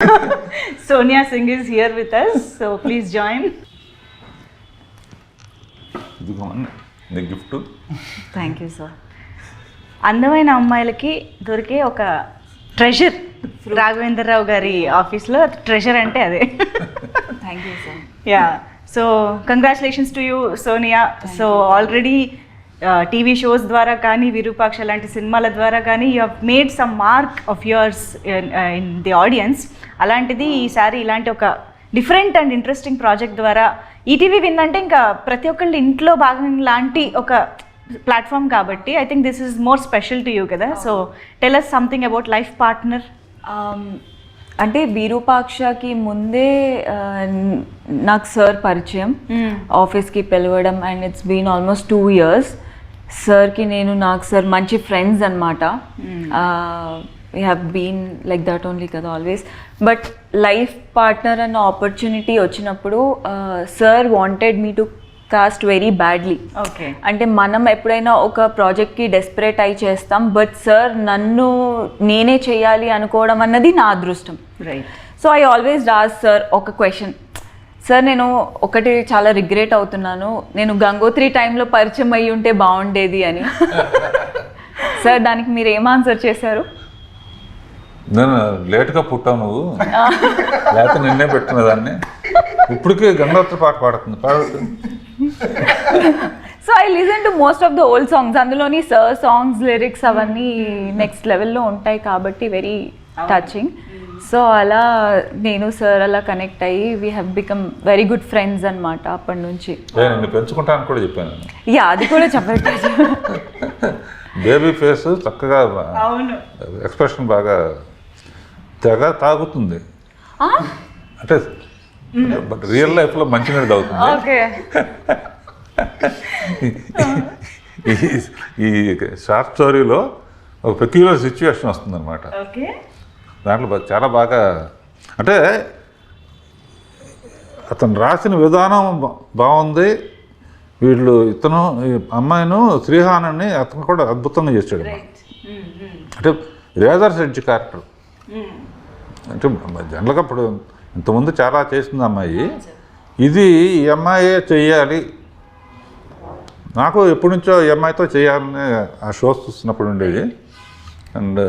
Sonia Singh is here with us, so please join. నీ gift. Thank you sir. అందమైన అమ్మాయిలకి దొరికే ఒక ట్రెజర్ రాఘవేంద్రరావు గారి ఆఫీస్లో ట్రెజర్ అంటే అదే. Thank you sir. Yeah, so congratulations to you Sonia. So already TV shows ద్వారా కానీ విరూపాక్ష లాంటి సినిమాల ద్వారా కానీ you have made some mark of yours in the audience. అలాంటిది ఈసారి ఇలాంటి ఒక డిఫరెంట్ అండ్ ఇంట్రెస్టింగ్ ప్రాజెక్ట్ ద్వారా ఈటీవీ విన్ అంటే ఇంకా ప్రతి ఒక్కళ్ళ ఇంట్లో భాగం లాంటి ఒక ప్లాట్ఫామ్ కాబట్టి I think this is more special to you కదా. So tell us something about life partner. అంటే విరూపాక్షకి ముందే నాకు సార్ పరిచయం, ఆఫీస్కి పిలవడం, and it's been almost 2 years. సార్కి నాకు సార్ మంచి ఫ్రెండ్స్ అనమాట. We have been like that only కదా ఆల్వేస్. బట్ లైఫ్ పార్ట్నర్ అన్న ఆపర్చునిటీ వచ్చినప్పుడు sir wanted me to cast very badly. Okay, అంటే మనం ఎప్పుడైనా ఒక ప్రాజెక్ట్కి డెస్పరేట్ అయి చేస్తాం, బట్ సార్ నన్ను నేనే చేయాలి అనుకోవడం అన్నది నా అదృష్టం. Right. So I always Raj sir ఒక క్వశ్చన్, సార్ నేను ఒకటి చాలా రిగ్రెట్ అవుతున్నాను, నేను గంగోత్రి టైంలో పరిచయం అయ్యి ఉంటే బాగుండేది అని. సార్ దానికి మీరు ఏం ఆన్సర్ చేశారు? నేను లేట్గా పుట్టావు నువ్వు, లేకపోతే నిన్నే పెట్టిన దాన్ని. ఇప్పటికే గంగోత్రి పాట పాడుతుంది. So I listen to most of the old songs, అందులోని సార్ సాంగ్స్ లిరిక్స్ అవన్నీ నెక్స్ట్ లెవెల్లో ఉంటాయి కాబట్టి వెరీ టచింగ్. సో అలా నేను సార్ అలా కనెక్ట్ అయ్యి we have become very good friends అనమాట అప్పటి నుంచి. నేను పెంచుకుంటాను కూడా చెప్పాను. యా, అది కూడా చెప్పట్లేదు. బేబీ ఫేస్ చక్కగా, ఎక్స్ప్రెషన్ బాగా తెగ తాగుతుంది. అంటే బట్ రియల్ లైఫ్లో మంచినీళ్ళు తాగుతుంది. ఓకే. ఈ షార్ట్ స్టోరీలో ఒక పెక్యులర్ సిచ్యువేషన్ వస్తుంది అనమాట. ఓకే, దాంట్లో చాలా బాగా, అంటే అతను రాసిన విధానం బాగుంది. వీళ్ళు ఈ అమ్మాయిను శ్రీహానాన్ని అతను కూడా అద్భుతంగా చేశాడు. అంటే రేజర్ సెడ్జ్ క్యారెక్టర్. అంటే జనరల్గా ఇప్పుడు ఇంతకుముందు చాలా చేసింది అమ్మాయి, ఇది ఈ అమ్మాయే చెయ్యాలి, నాకు ఎప్పటి నుంచో ఈ అమ్మాయితో చేయాలని ఆ షోస్ చూస్తున్నప్పుడు ఉండేది. అండ్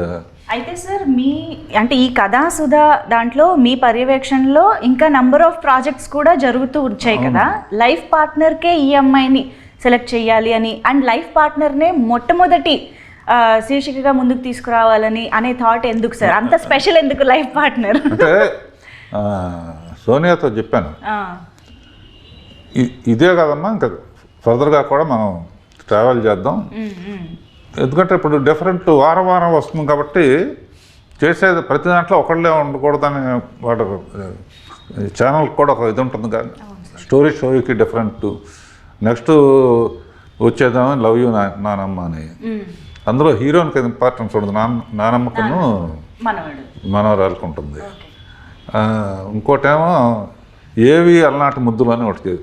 అయితే సార్ అంటే ఈ కథాసుధా దాంట్లో మీ పర్యవేక్షణలో ఇంకా నంబర్ ఆఫ్ ప్రాజెక్ట్స్ కూడా జరుగుతూ వచ్చాయి కదా. లైఫ్ పార్ట్నర్కే ఈ అమ్మాయిని సెలెక్ట్ చేయాలి అని, అండ్ లైఫ్ పార్ట్నర్నే మొట్టమొదటి శీర్షికగా ముందుకు తీసుకురావాలని అనే థాట్ ఎందుకు సార్? అంత స్పెషల్ ఎందుకు లైఫ్ పార్ట్నర్? అంటే సోనియాతో చెప్పాను, ఇదే కదమ్మా, ఇంకా ఫర్దర్గా కూడా మనం ట్రావెల్ చేద్దాం. ఎందుకంటే ఇప్పుడు డిఫరెంట్ వారం వారం వస్తుంది కాబట్టి చేసేది ప్రతి దాంట్లో ఒకళ్ళే ఉండకూడదని వాడు ఛానల్కి కూడా ఒక ఇది ఉంటుంది కానీ స్టోరీకి డిఫరెంట్. నెక్స్ట్ వచ్చేద్దామని లవ్ యూ నానమ్మ అని, అందులో హీరోయిన్కి ఇంపార్టెన్స్ ఉండదు, నానమ్మకును మనవరాలకు ఉంటుంది. ఇంకోటేమో ఏవి అలనాటి ముద్దులు అని ఒకటి,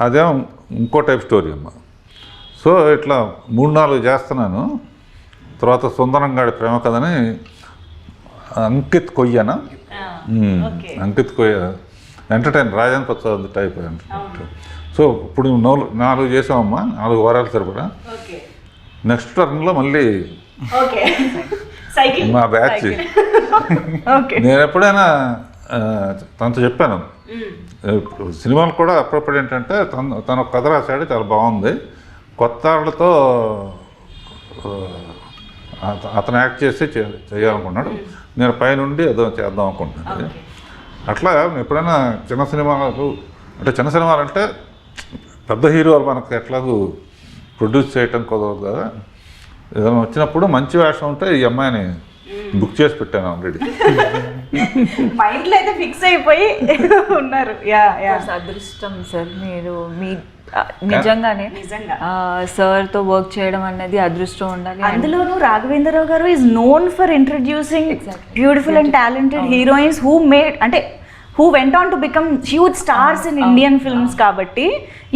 అదేమో ఇంకో టైప్ స్టోరీ అమ్మ. సో ఇట్లా 3-4 చేస్తున్నాను. తర్వాత సుందరంగాడి ప్రేమ కథని అంకిత్ కొయ్యన, అంకిత్ కొయ్య entertain Rajan Prasad type. So ఇప్పుడు 4 చేసామమ్మా, 4 వారాలు సరిపడా. నెక్స్ట్ టర్న్లో మళ్ళీ మా బ్యాచ్. నేను ఎప్పుడైనా తనతో చెప్పాను, సినిమాలు కూడా అప్పుడప్పుడు ఏంటంటే తను ఒక కథ రాశాడు, చాలా బాగుంది, కొత్త వాళ్ళతో అతను యాక్ట్ చేసి చేయాలనుకున్నాడు, నేను పైనుండి ఏదో చేద్దాం అనుకుంటున్నాను. అట్లా ఎప్పుడైనా చిన్న సినిమాలు అంటే పెద్ద హీరోలు మనకు ఎట్లాగూ ప్రొడ్యూస్ చేయటం కుదరదు కదా. ఏదైనా వచ్చినప్పుడు మంచి వేషం ఉంటే ఈ అమ్మాయిని బుక్ చేసి పెట్టాను ఆల్రెడీ. మైండ్లో అయితే ఫిక్స్ అయిపోయి ఉన్నారు. అదృష్టం సార్, మీరు మీ నిజంగానే సార్తో వర్క్ చేయడం అనేది అదృష్టం ఉండాలి. అందులోనూ రాఘవేంద్రరావు గారు is known for introducing beautiful and talented heroines who went on to become huge stars in Indian films kabatti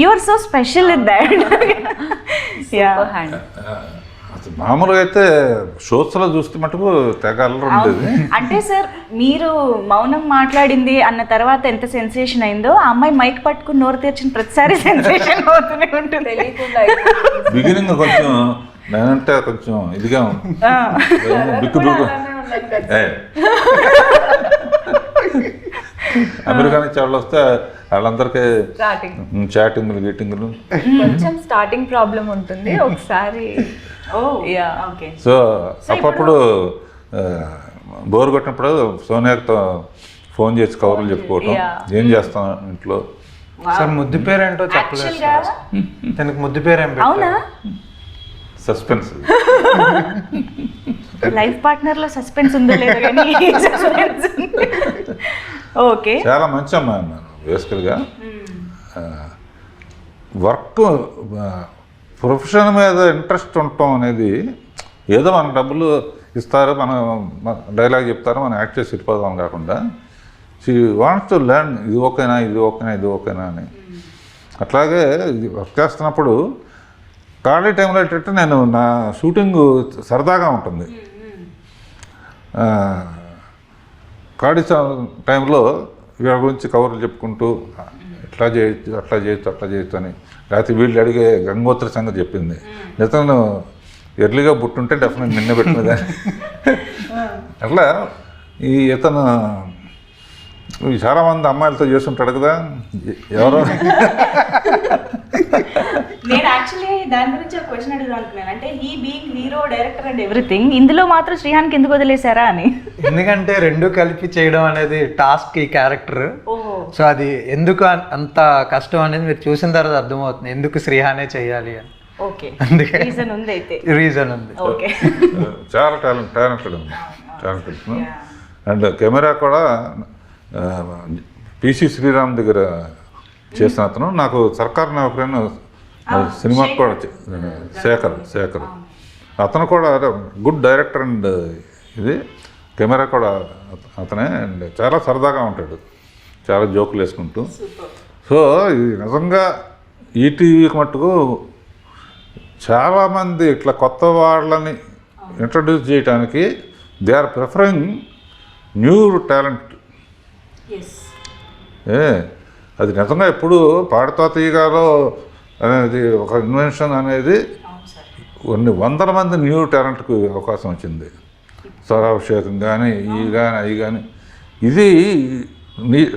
you are so special in that. Super hand. అసలు మామూలుగా అయితే షోస్లో చూస్తే మటుకు తెగ అల్లరి ఉండేది. అంటే సార్ మీరు మౌనం మాట్లాడింది అన్న తర్వాత ఎంత సెన్సేషన్ అయిందో ఆ అమ్మాయి మైక్ పట్టుకుని నోరు తెరిచిన ప్రతిసారి సెన్సేషన్ అవుతూనే ఉంటుంది. తెలియకుండా బిగినింగ్ కొంచెం నేనంటే కొంచెం ఇదిగా బిక్కు బిక్కు అమెరికా నుంచి వాళ్ళు వస్తే వాళ్ళందరికీ చాటింగ్లు గీటింగ్లు కొంచెం స్టార్టింగ్ ప్రాబ్లం ఉంటుంది ఒకసారి. ఓకే. సో అప్పుడప్పుడు బోర్ కొట్టినప్పుడు సోనియాతో ఫోన్ చేసి కవర్లు చెప్పుకోవటం, ఏం చేస్తాం ఇంట్లో. సార్ ముద్దు పేరు ఏంటో చెప్పలేదు సార్. తనకి ముద్దు పేరు ఏం అవునా? సస్పెన్స్. లైఫ్ పార్ట్నర్ లో సస్పెన్స్ ఉందో లేదో కానీ సస్పెన్స్ ఉంది. ఓకే. చాలా మంచి అమ్మాయి అన్నాను బేసికల్గా. వర్క్ ప్రొఫెషన్ మీద ఇంట్రెస్ట్ ఉండటం అనేది ఏదో మనకు డబ్బులు ఇస్తారు, మనం డైలాగ్ చెప్తారు, మనం యాక్ట్ చేసి వెళ్ళిపోదాం కాకుండా షీ వాంట్స్ టు లెర్న్, ఇది ఓకేనా ఇది ఓకేనా ఇది ఓకేనా అని. అట్లాగే వర్క్ చేస్తున్నప్పుడు ఖాళీ టైంలో ఏంటంటే నేను నా షూటింగ్ సరదాగా ఉంటుంది. ఖాళీ టైంలో వీళ్ళ గురించి కవర్లు చెప్పుకుంటూ ఇట్లా చేయొచ్చు అట్లా చేయొచ్చు అట్లా చేయొచ్చు అని, లేకపోతే వీళ్ళు అడిగే గంగోత్రి సంగతి చెప్పింది. ఇతను ఎర్లీగా పుట్టుంటే డెఫినెట్ నిన్న పెట్టినదాన్ని. అట్లా ఇతను చాలామంది అమ్మాయిలతో చేస్తుంటాడు కదా ఎవరో. నేను యాక్చువల్లీ దాని గురించి ఒక క్వశ్చన్ అడుగుదాం అనుకున్నాను. అంటే ఈ being hero director and everything, ఇందులో మాత్రం శ్రీహాన్కి ఎందుకు వదిలేశారా అని. ఎందుకంటే రెండు కలిపి చేయడం అనేది టాస్క్ ఈ క్యారెక్టర్. సో అది ఎందుకు అంత కష్టం అనేది మీరు చూసిన తర్వాత అర్థమవుతుంది ఎందుకు శ్రీహానే చేయాలి అని. ఓకే. అందుకే రీజన్ ఉంది అయితే. రీజన్ ఉంది. ఓకే. చాలా టాలెంటెడ్ ఉంది, టాలెంటెడ్. అండ్ కెమెరా కూడా పిసి శ్రీరామ్ దగ్గర చేసిన అతను. నాకు సర్కార్ నౌకరైన సినిమా కూడా శేఖర్ అతను కూడా గుడ్ డైరెక్టర్ అండ్ ఇది కెమెరా కూడా అతనే. అండ్ చాలా సరదాగా ఉంటాడు, చాలా జోకులు వేసుకుంటూ. సో ఇది నిజంగా ఈటీవీకి మట్టుకు చాలామంది ఇట్లా కొత్త వాళ్ళని ఇంట్రడ్యూస్ చేయడానికి they are preferring new talent. అది నిజంగా ఎప్పుడు పాడుతా తీయగాలో అనేది ఒక ఇన్వెన్షన్ అనేది కొన్ని వందల మంది న్యూ టాలెంట్కి అవకాశం వచ్చింది. స్వరాభిషేకం కానీ ఈ కానీ అవి కానీ, ఇది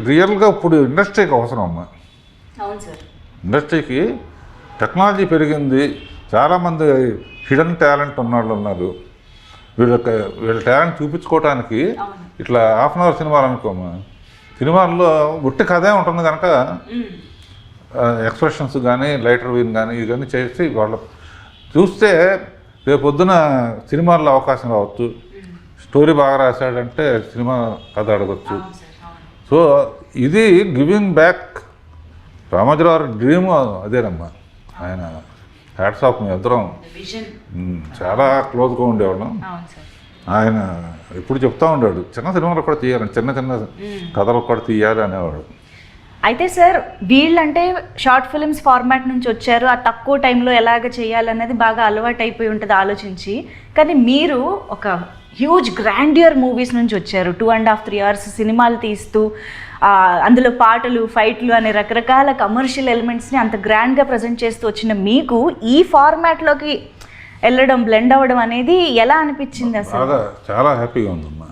రియల్గా ఇప్పుడు ఇండస్ట్రీకి అవసరం అమ్మా. ఇండస్ట్రీకి టెక్నాలజీ పెరిగింది, చాలామంది హిడెన్ టాలెంట్ ఉన్నవాళ్ళు ఉన్నారు. వీళ్ళ టాలెంట్ చూపించుకోవటానికి ఇట్లా హాఫ్ అన్ అవర్ సినిమాలు అనుకోమా, సినిమాల్లో గుట్టి కథే ఉంటుంది కనుక ఎక్స్ప్రెషన్స్ కానీ లైటర్ వీన్ కానీ ఇవి కానీ చేసి వాళ్ళు చూస్తే రేపు పొద్దున సినిమాల్లో అవకాశం రావచ్చు. స్టోరీ బాగా రాశాడంటే సినిమా కథ అడగచ్చు. సో ఇది గివింగ్ బ్యాక్. రామోజీరావు డ్రీమ్ అదేనమ్మా. ఆయన హ్యాట్స్ ఆఫ్. మీ ఇద్దరం చాలా క్లోజ్గా ఉండేవాళ్ళం. ఆయన ఇప్పుడు చెప్తా ఉండాడు చిన్న సినిమాలు కూడా తీయాలని, చిన్న చిన్న కథలు కూడా తీయాలి అనేవాడు. అయితే సార్ వీళ్ళంటే షార్ట్ ఫిల్మ్స్ ఫార్మాట్ నుంచి వచ్చారు, ఆ తక్కువ టైంలో ఎలాగ చేయాలనేది బాగా అలవాటు అయిపోయి ఉంటుంది ఆలోచించి. కానీ మీరు ఒక హ్యూజ్ గ్రాండియర్ మూవీస్ నుంచి వచ్చారు. 2.5-3 hours సినిమాలు తీస్తూ అందులో పాటలు ఫైట్లు అనే రకరకాల కమర్షియల్ ఎలిమెంట్స్ని అంత గ్రాండ్గా ప్రజెంట్ చేస్తూ వచ్చిన మీకు ఈ ఫార్మాట్లోకి వెళ్ళడం, బ్లెండ్ అవ్వడం అనేది ఎలా అనిపించింది అసలు? చాలా హ్యాపీగా ఉందమ్మా.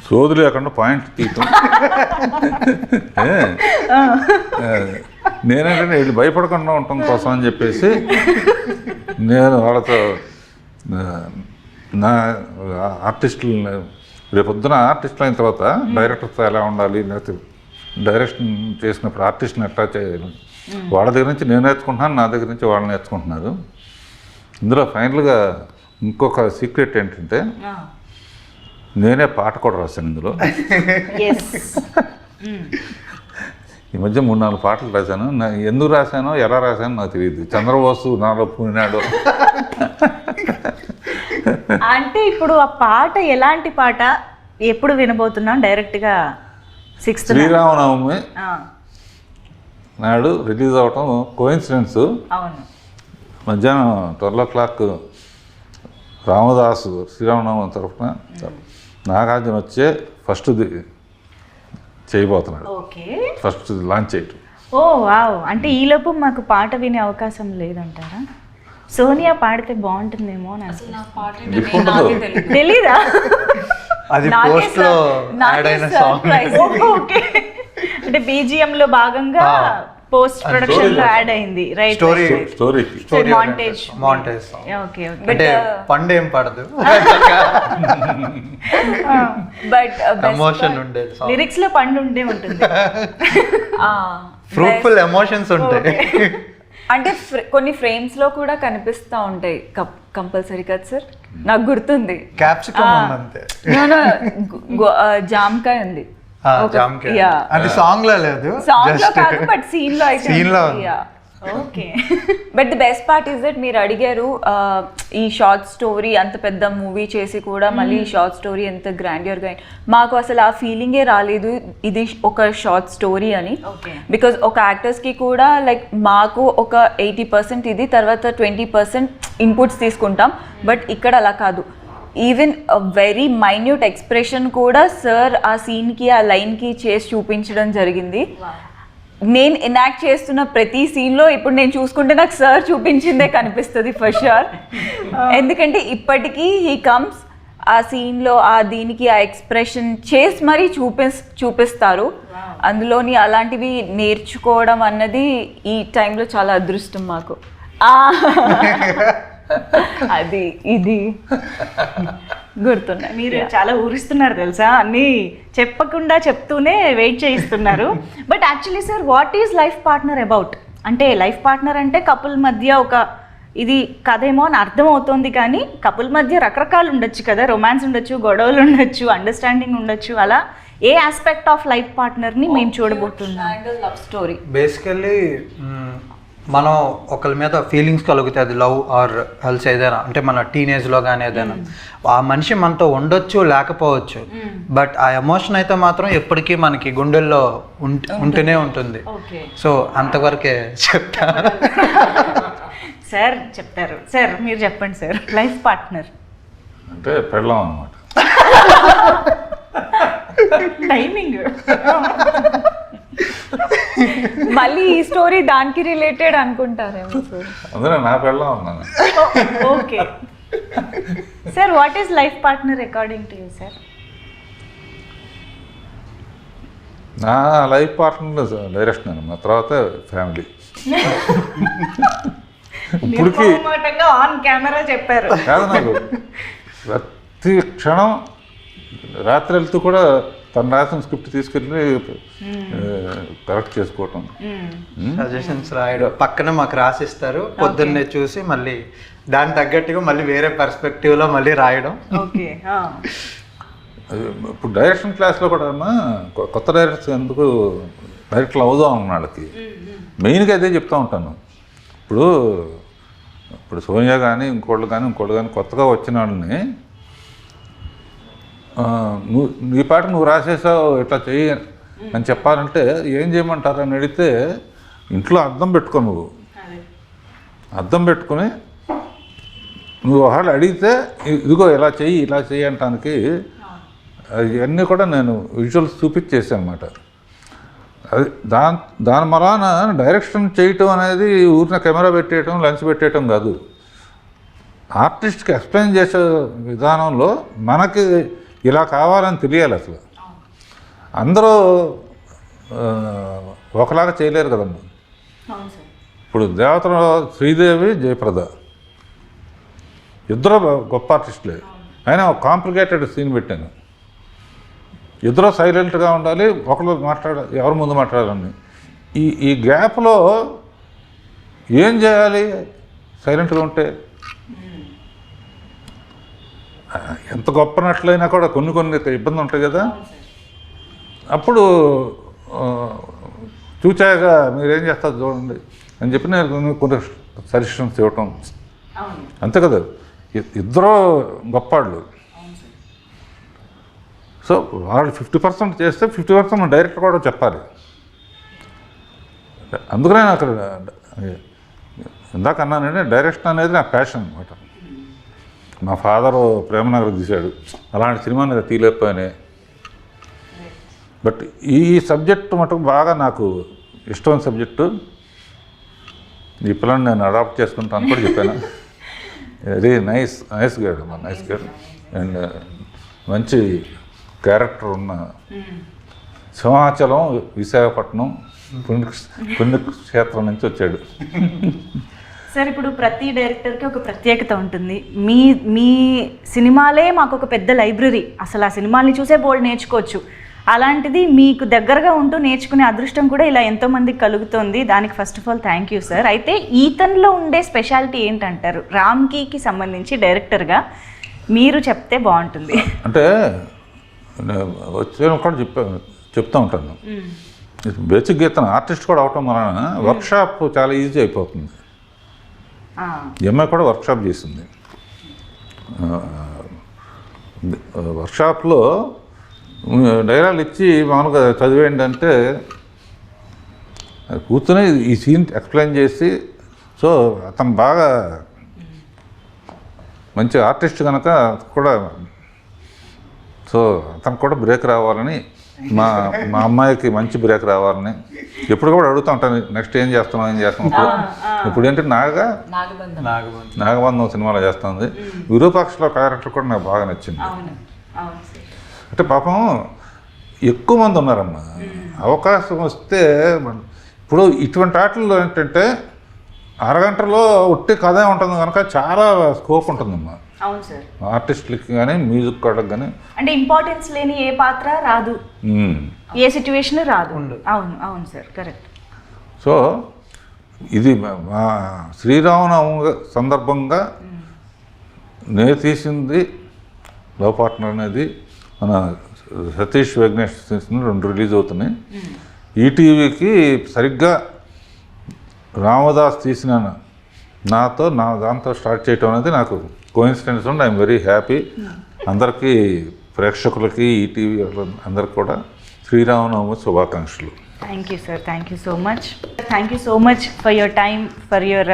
సోది లేకుండా పాయింట్ తీయటం. నేనంటే వీళ్ళు భయపడకుండా ఉండటం కోసం అని చెప్పేసి నేను వాళ్ళతో నా ఆర్టిస్టులు రేపొద్దున ఆర్టిస్టులు అయిన తర్వాత డైరెక్టర్తో ఎలా ఉండాలి, లేకపోతే డైరెక్షన్ చేసినప్పుడు ఆర్టిస్ట్ని ఎట్లా చేయాలి, వాళ్ళ దగ్గర నుంచి నేను నేర్చుకుంటున్నాను, నా దగ్గర నుంచి వాళ్ళు నేర్చుకుంటున్నారు. ఇందులో ఫైనల్గా ఇంకొక సీక్రెట్ ఏంటంటే నేనే పాట కూడా రాశాను ఇందులో. ఈ మధ్య 3-4 పాటలు రాశాను. ఎందుకు రాశానో ఎలా రాశానో నాకు తెలియదు. చంద్రబోసు నాలో పూనాడు. అంటే ఇప్పుడు ఆ పాట ఎలాంటి పాట, ఎప్పుడు వినబోతున్నాం? డైరెక్ట్గా 6th శ్రీరామనవమి నాడు రిలీజ్ అవటం కోయిన్సిడెన్స్. అవును. మధ్యాహ్నం 12 రామదాసు శ్రీరామనవమి తరఫున నాగార్జున వచ్చే ఫస్ట్ చేయబోతున్నాడు. ఓకే, ఫస్ట్ లాంచ్ చేయటం. ఓ వావ్. అంటే ఈలోపు మాకు పాట వినే అవకాశం లేదంటారా? సోనియా పాడితే బాగుంటుందేమో అని తెలీదా? అది పోస్ట్ లో యాడ్ అయిన సాంగ్. ఓకే, అంటే బీజిఎం లో భాగంగా పోస్ట్ ప్రొడక్షన్ లో యాడ్ అయింది, రైట్? Story montage. ఓకే, అంటే పండు ఏం పడదు, బట్ ఎమోషన్ ఉండేది. లిరిక్స్ లో పండు ఉండే ఉంటుంది, ఫ్రూట్ఫుల్ ఎమోషన్స్ ఉంటాయి. అంటే కొన్ని ఫ్రేమ్స్ లో కూడా కనిపిస్తూ ఉంటాయి కంపల్సరీ కదా సార్? నాకు గుర్తుంది, క్యాప్సికమ్ ఉంది అంతే. జామకాయ ఉంది, అది సాంగ్ లో లేదు, సాంగ్ లో కాదు బట్ సీన్ లో అయితే. సీన్ లో okay. But the best part is that మీరు అడిగారు ఈ షార్ట్ స్టోరీ అంత పెద్ద మూవీ చేసి కూడా మళ్ళీ ఈ షార్ట్ స్టోరీ ఎంత గ్రాండియర్గా, మాకు అసలు ఆ ఫీలింగే రాలేదు ఇది ఒక షార్ట్ స్టోరీ అని. బికాజ్ ఒక యాక్టర్స్కి కూడా లైక్ మాకు ఒక 80% ఇది, తర్వాత 20% ఇన్పుట్స్ తీసుకుంటాం. బట్ ఇక్కడ అలా కాదు, ఈవెన్ వెరీ మైన్యూట్ ఎక్స్ప్రెషన్ కూడా సార్ ఆ సీన్కి ఆ లైన్కి చేసి చూపించడం జరిగింది. నేను ఎనాక్ట్ చేస్తున్న ప్రతి సీన్లో ఇప్పుడు నేను చూసుకుంటే నాకు సార్ చూపించిందే కనిపిస్తుంది ఫర్ షూర్. ఎందుకంటే ఇప్పటికీ హీ కమ్స్ ఆ సీన్లో ఆ దీనికి ఆ ఎక్స్ప్రెషన్ చేసి మరీ చూపిస్తారు. అందులోని అలాంటివి నేర్చుకోవడం అన్నది ఈ టైంలో చాలా అదృష్టం మాకు. అది ఇది గుర్తున్నాయి. మీరు చాలా ఊరిస్తున్నారు తెలుసా, అన్నీ చెప్పకుండా చెప్తూనే వెయిట్ చేయిస్తున్నారు. But actually sir, what is life partner about? అంటే లైఫ్ పార్ట్నర్ అంటే కపుల్ మధ్య ఒక ఇది కథేమో అని అర్థం అవుతుంది, కానీ కపుల్ మధ్య రకరకాలు ఉండొచ్చు కదా, రొమాన్స్ ఉండొచ్చు, గొడవలు ఉండొచ్చు, అండర్స్టాండింగ్ ఉండొచ్చు. అలా ఏ ఆస్పెక్ట్ ఆఫ్ లైఫ్ పార్ట్నర్ని మేము చూడబోతున్నాం? Love story. బేసికల్లీ మనం ఒకరి మీద ఫీలింగ్స్ కలుగుతాయి, అది లవ్ ఆర్ హెల్స్ ఏదైనా, అంటే మన టీనేజ్లో కానీ ఏదైనా. ఆ మనిషి మనతో ఉండొచ్చు లేకపోవచ్చు, బట్ ఆ ఎమోషన్ అయితే మాత్రం ఎప్పటికీ మనకి గుండెల్లో ఉంటూనే ఉంటుంది. సో అంతవరకే చెప్తా. సార్ చెప్తారు. సార్ మీరు చెప్పండి సార్, లైఫ్ పార్ట్నర్ అంటే పెళ్ళాం అన్నమాట. టైమింగ్ మళ్ళీ ఈ స్టోరీ దానికి రిలేటెడ్ అనుకుంటారేమో సార్. అందులో నా పెళ్ళాం ఉన్నాను. Okay sir, what is life partner according to you sir? నా లైఫ్ పార్ట్నర్ డైరెక్షన్ అనమాట, తర్వాత ఫ్యామిలీ. ఇప్పటికి ఆన్ కెమెరా చెప్పారు కాదు, నాకు ప్రతి క్షణం రాత్రి వెళ్తూ కూడా తను రాసిన స్క్రిప్ట్ తీసుకెళ్ళి కరెక్ట్ చేసుకోవటం, సజెషన్స్ రాయడం, పక్కన మాకు రాసిస్తారు, పొద్దున్నే చూసి మళ్ళీ దానికి తగ్గట్టుగా మళ్ళీ వేరే పర్స్పెక్టివ్లో మళ్ళీ రాయడం. ఓకే. ఇప్పుడు డైరెక్షన్ క్లాస్లో కూడా కొత్త డైరెక్టర్స్ ఎందుకు డైరెక్టర్లు అవుదాం అన్న వాళ్ళకి మెయిన్గా అదే చెప్తూ ఉంటాను. ఇప్పుడు సోనియా కానీ ఇంకోళ్ళు కానీ కొత్తగా వచ్చిన వాళ్ళని నీ పాట నువ్వు రాసేసావు ఇట్లా చెయ్యి అని చెప్పాలంటే ఏం చేయమంటారు అని అడిగితే, ఇంట్లో అద్దం పెట్టుకో, నువ్వు అద్దం పెట్టుకుని నువ్వు ఒకళ్ళు అడిగితే ఇదిగో ఇలా చెయ్యి అంటానికి ఇవన్నీ కూడా నేను విజువల్స్ చూపించేసాను అనమాట. అది దాని మలాన డైరెక్షన్ చేయటం అనేది ఊరిన కెమెరా పెట్టేయటం, లెన్స్ పెట్టేయటం కాదు. ఆర్టిస్ట్కి ఎక్స్ప్లెయిన్ చేసే విధానంలో మనకి ఇలా కావాలని తెలియాలి. అసలు అందరూ ఒకలాగా చేయలేరు కదమ్మా. ఇప్పుడు దేవతలో శ్రీదేవి, జయప్రద ఇద్దరు గొప్ప ఆర్టిస్టులే, అయినా ఒక కాంప్లికేటెడ్ సీన్ పెట్టాను. ఇద్దరు సైలెంట్గా ఉండాలి, ఒకరు ఎవరి ముందు మాట్లాడాలని. ఈ గ్యాప్లో ఏం చేయాలి? సైలెంట్గా ఉంటే ఎంత గొప్ప నటులైనా కూడా కొన్ని ఇబ్బంది ఉంటాయి కదా. అప్పుడు చూచాక మీరేం చేస్తారు చూడండి అని చెప్పి నేను కొన్ని సజెషన్స్ ఇవ్వటం, అంతే కదా. ఇద్దరు గొప్పవాళ్ళు. సో వాళ్ళు 50% చేస్తే 50% డైరెక్టర్ కూడా చెప్పాలి. అందుకనే అక్కడ ఇందాక అన్నానంటే డైరెక్షన్ అనేది నా ప్యాషన్ అనమాట. మా ఫాదరు ప్రేమనగర్ తీశాడు, అలాంటి సినిమాని తీయలేకపోయానే. బట్ ఈ సబ్జెక్టు మటుకు బాగా నాకు ఇష్టమైన సబ్జెక్టు. ఈ పిల్లని నేను అడాప్ట్ చేసుకుంటాను కూడా చెప్పాను. వెరీ నైస్ గైడ్ అండ్ మంచి క్యారెక్టర్ ఉన్న సింహాచలం విశాఖపట్నం పుణ్యక్షేత్రం నుంచి వచ్చాడు. సార్ ఇప్పుడు ప్రతి డైరెక్టర్కి ఒక ప్రత్యేకత ఉంటుంది. మీ సినిమాలే మాకు ఒక పెద్ద లైబ్రరీ, అసలు ఆ సినిమాల్ని చూసే బోల్డ్ నేర్చుకోవచ్చు. అలాంటిది మీకు దగ్గరగా ఉంటూ నేర్చుకునే అదృష్టం కూడా ఇలా ఎంతోమందికి కలుగుతుంది. దానికి first of all thank you sir. అయితే ఈతన్లో ఉండే స్పెషాలిటీ ఏంటంటారు? రామ్కీకి సంబంధించి డైరెక్టర్గా మీరు చెప్తే బాగుంటుంది. అంటే వచ్చే కూడా చెప్తూ ఉంటాను. బేసిక్ గీతను ఆర్టిస్ట్ కూడా అవటం వలన వర్క్షాప్ చాలా ఈజీ అయిపోతుంది. ఎంఐ కూడా వర్క్షాప్ చేసింది. వర్క్షాప్లో డైలాగులు ఇచ్చి మామూలుగా చదివేయండి అంటే కూర్చొని ఈ సీన్ ఎక్స్ప్లెయిన్ చేసి, సో అతను బాగా మంచి ఆర్టిస్ట్ కనుక కూడా, సో అతనికి కూడా బ్రేక్ రావాలని, మా అమ్మాయికి మంచి బ్రేక్ రావాలని ఎప్పుడు కూడా అడుగుతూ ఉంటాను, నెక్స్ట్ ఏం చేస్తున్నాం. ఇప్పుడు ఏంటంటే నాగబంధం సినిమాలో చేస్తుంది. విరూపాక్షలో క్యారెక్టర్ కూడా నాకు బాగా నచ్చింది. అంటే పాపం ఎక్కువ మంది ఉన్నారమ్మా, అవకాశం వస్తే ఇప్పుడు ఇటువంటి ఆటల్లో ఏంటంటే అరగంటలో ఒట్టి కథే ఉంటుంది కనుక చాలా స్కోప్ ఉంటుందమ్మా. అవును సార్. ఆర్టిస్టులకి కానీ మ్యూజిక్ వాళ్ళకి కానీ అంటే ఇంపార్టెన్స్ లేని ఏ పాత్ర రాదు, ఏ సిచ్యువేషన్ రాదు. అవును సార్, కరెక్ట్. సో ఇది మా శ్రీరామనవమి సందర్భంగా నేను తీసింది లవ్ పార్ట్నర్ అనేది మన సతీష్ వెంకటేష్ 2 రిలీజ్ అవుతున్నాయి. ఈటీవీకి సరిగ్గా రామదాస్ తీసిన దాంతో స్టార్ట్ చేయటం అనేది నాకు కోఇన్సిడెన్స్ ఉండి ఐఎమ్ వెరీ హ్యాపీ. అందరికీ ప్రేక్షకులకి ఈటీవీ అందరికి కూడా శ్రీరామనవమి శుభాకాంక్షలు. Thank you, sir. Thank you so much. Thank you so much for your time, for your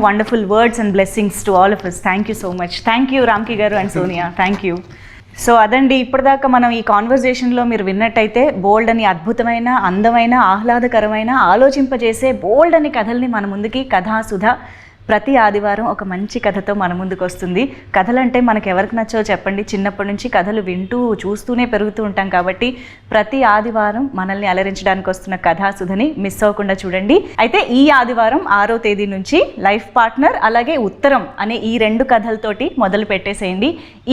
wonderful words and blessings to all of us. Thank you so much. Thank you, Ramki garu and Sonia. Thank you. So అదండి, ఇప్పటిదాకా మనం ఈ కాన్వర్జేషన్లో మీరు విన్నట్టయితే బోల్డ్ అని అద్భుతమైన, అందమైన, ఆహ్లాదకరమైన, ఆలోచింపజేసే బోల్డ్ అని కథల్ని మన ముందుకి కథాసుధ ప్రతి ఆదివారం ఒక మంచి కథతో మన ముందుకు వస్తుంది. కథలంటే మనకు ఎవరికి నచ్చో చెప్పండి, చిన్నప్పటి నుంచి కథలు వింటూ చూస్తూనే పెరుగుతూ ఉంటాం కాబట్టి ప్రతి ఆదివారం మనల్ని అలరించడానికి వస్తున్న కథాసుధని మిస్ అవ్వకుండా చూడండి. అయితే ఈ ఆదివారం 6వ తేదీ నుంచి లైఫ్ పార్ట్నర్ అలాగే ఉత్తరం అనే ఈ 2 కథలతోటి మొదలు పెట్టేసేయండి.